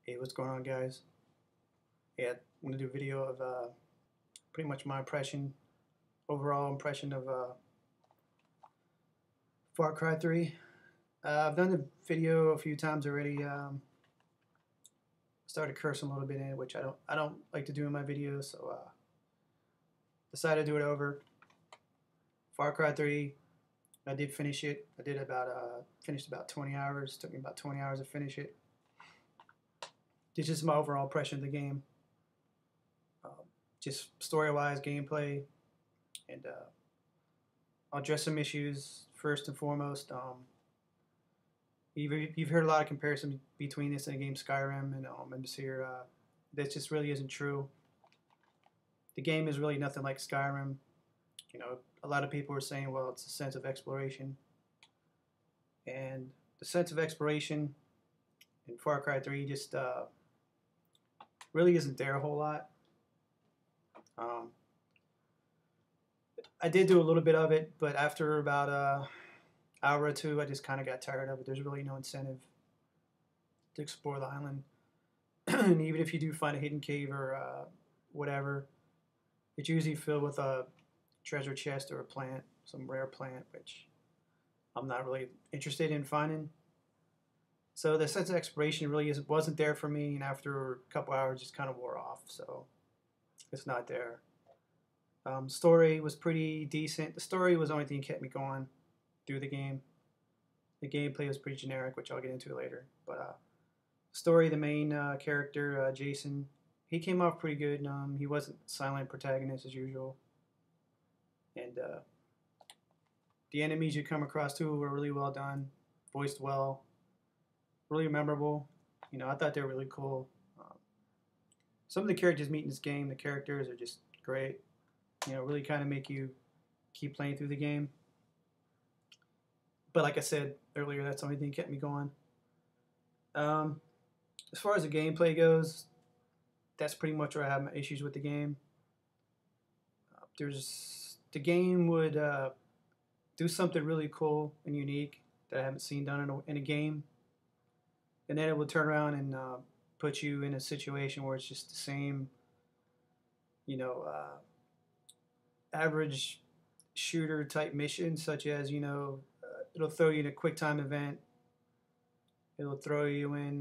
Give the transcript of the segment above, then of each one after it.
Hey, what's going on, guys? Yeah, I'm gonna do a video of pretty much my overall impression of Far Cry 3. I've done the video a few times already. Started cursing a little bit in it, which I don't like to do in my videos, so decided to do it over. Far Cry 3. I did finish it. I did finished about 20 hours. Took me about 20 hours to finish it. This is my overall impression of the game. Just story-wise, gameplay, and I'll address some issues first and foremost. You've heard a lot of comparisons between this and the game Skyrim, and I'm just here. That just really isn't true. The game is really nothing like Skyrim. You know, a lot of people are saying, well, it's a sense of exploration, and the sense of exploration in Far Cry 3 just really isn't there a whole lot. I did do a little bit of it, but after about an hour or two, I just kind of got tired of it. There's really no incentive to explore the island. And even if you do find a hidden cave or whatever, it's usually filled with a treasure chest or a plant, some rare plant, which I'm not really interested in finding. So the sense of exploration really wasn't there for me, and after a couple hours, just kind of wore off. So it's not there. Story was pretty decent. The story was the only thing that kept me going through the game. The gameplay was pretty generic, which I'll get into later. But story, the main character, Jason, he came off pretty good. He wasn't silent protagonist as usual. And the enemies you come across too were really well done, voiced well, really memorable. You know, I thought they were really cool. Some of the characters meet in this game, the characters are just great. You know, really kind of make you keep playing through the game. But like I said earlier, that's the only thing that kept me going. As far as the gameplay goes, that's pretty much where I have my issues with the game. The game would do something really cool and unique that I haven't seen done in a game, and then it would turn around and put you in a situation where it's just the same, you know, average shooter type mission, such as, you know, it'll throw you in a quick time event. It'll throw you in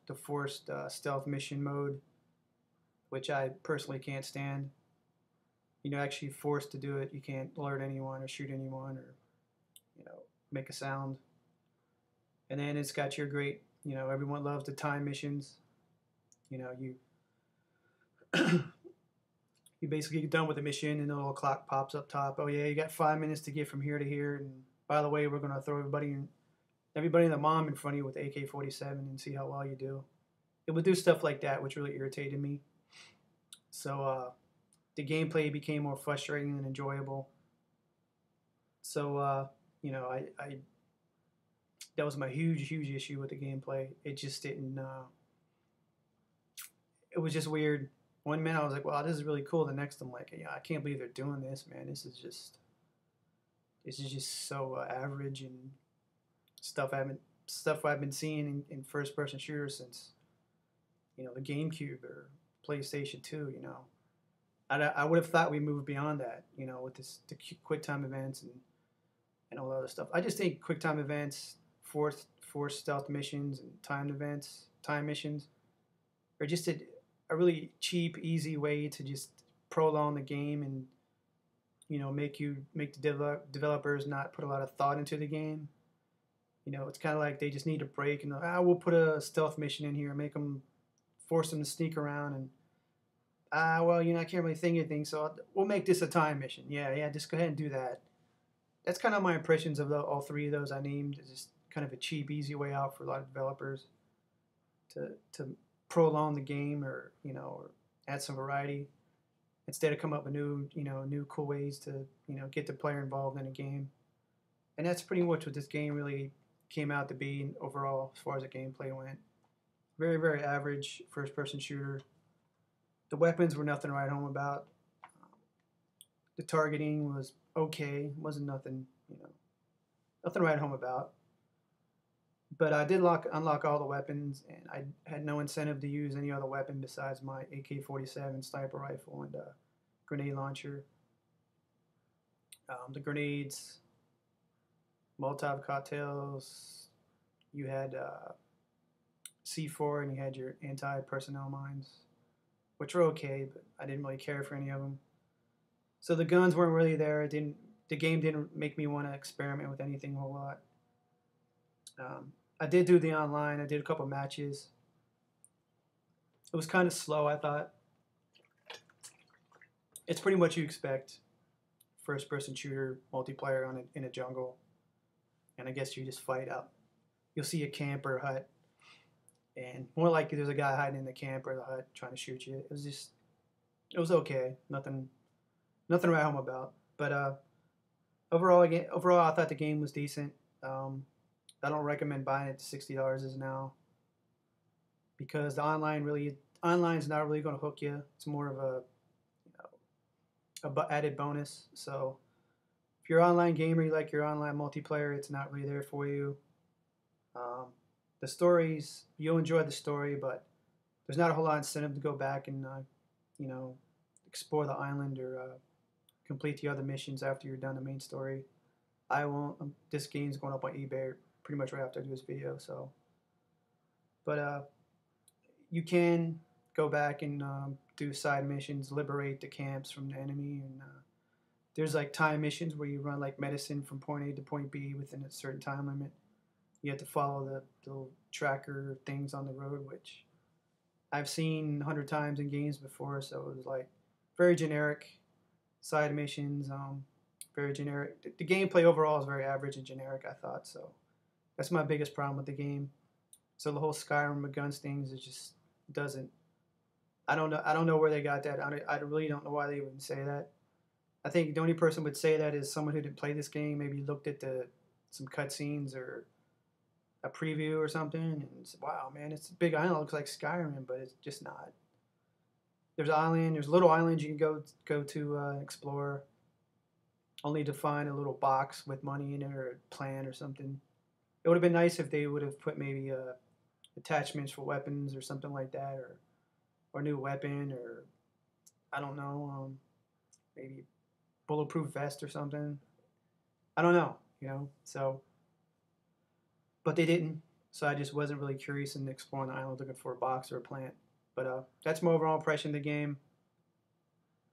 the forced stealth mission mode, which I personally can't stand. You know, actually forced to do it. You can't alert anyone or shoot anyone or, you know, make a sound. And then it's got your great, you know, everyone loves the time missions. You know, you basically get done with the mission and the little clock pops up top. Oh yeah, you got 5 minutes to get from here to here. And by the way, we're gonna throw everybody in the mom in front of you with AK-47 and see how well you do. It would do stuff like that, which really irritated me. So the gameplay became more frustrating than enjoyable. So you know, I that was my huge issue with the gameplay. It just didn't. It was just weird. One minute I was like, wow, this is really cool. The next I'm like, yeah, I can't believe they're doing this, man. This is just so average and stuff I've been seeing in first person shooters since, you know, the GameCube or PlayStation 2. You know, I would have thought we moved beyond that. You know, with the quick time events and all that other stuff. I just think quick time events, forced stealth missions, and time missions, are just a really cheap, easy way to just prolong the game and, you know, make the developers not put a lot of thought into the game. You know, it's kind of like they just need a break and we'll put a stealth mission in here, force them to sneak around, and well, you know, I can't really think of anything, so we'll make this a time mission. Yeah, just go ahead and do that. That's kind of my impressions of all three of those I named. It's just kind of a cheap, easy way out for a lot of developers to prolong the game, or, you know, or add some variety instead of come up with new cool ways to, you know, get the player involved in a game. And that's pretty much what this game really came out to be overall as far as the gameplay went. Very average first person shooter. The weapons were nothing to write home about. The targeting was okay. Wasn't nothing, you know, nothing to write home about. But I did unlock all the weapons, and I had no incentive to use any other weapon besides my AK-47 sniper rifle and grenade launcher. The grenades, Molotov cocktails. You had C4, and you had your anti-personnel mines, which were okay, but I didn't really care for any of them. So the guns weren't really there. The game didn't make me want to experiment with anything a whole lot. I did do the online. I did a couple matches. It was kind of slow, I thought. It's pretty much you expect first-person shooter multiplayer in a jungle, and I guess you just fight out. You'll see a camp or a hut, and more likely there's a guy hiding in the camp or the hut trying to shoot you. It was okay. Nothing to write home about. But overall, I thought the game was decent. I don't recommend buying it. $60 is now, because the online's not really going to hook you. It's more of a added bonus. So if you're an online gamer, you like your online multiplayer, it's not really there for you. The stories, you'll enjoy the story, but there's not a whole lot of incentive to go back and explore the island or complete the other missions after you're done the main story. I won't. This game's going up on eBay pretty much right after I do this video. So, but you can go back and do side missions, liberate the camps from the enemy, and there's like time missions where you run like medicine from point A to point B within a certain time limit. You have to follow the little tracker things on the road, which I've seen 100 times in games before. So it was like very generic side missions. Very generic. The gameplay overall is very average and generic, I thought. So that's my biggest problem with the game. So the whole Skyrim with guns things, it just doesn't. I don't know. I don't know where they got that. I really don't know why they would say that. I think the only person would say that is someone who didn't play this game, maybe looked at some cutscenes or a preview or something, and said, "Wow, man, it's a big island. It looks like Skyrim, but it's just not." There's an island. There's little islands you can go to explore, only to find a little box with money in it or a plant or something. It would have been nice if they would have put maybe attachments for weapons or something like that, or a new weapon, or I don't know, maybe bulletproof vest or something. I don't know. So, but they didn't. So I just wasn't really curious in exploring the island looking for a box or a plant. But that's my overall impression of the game.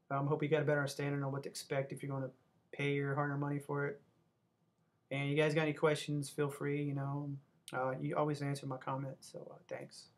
Hope you got a better understanding on what to expect if you're going to pay your hard-earned money for it. And you guys got any questions, feel free. You always answer my comments. So thanks.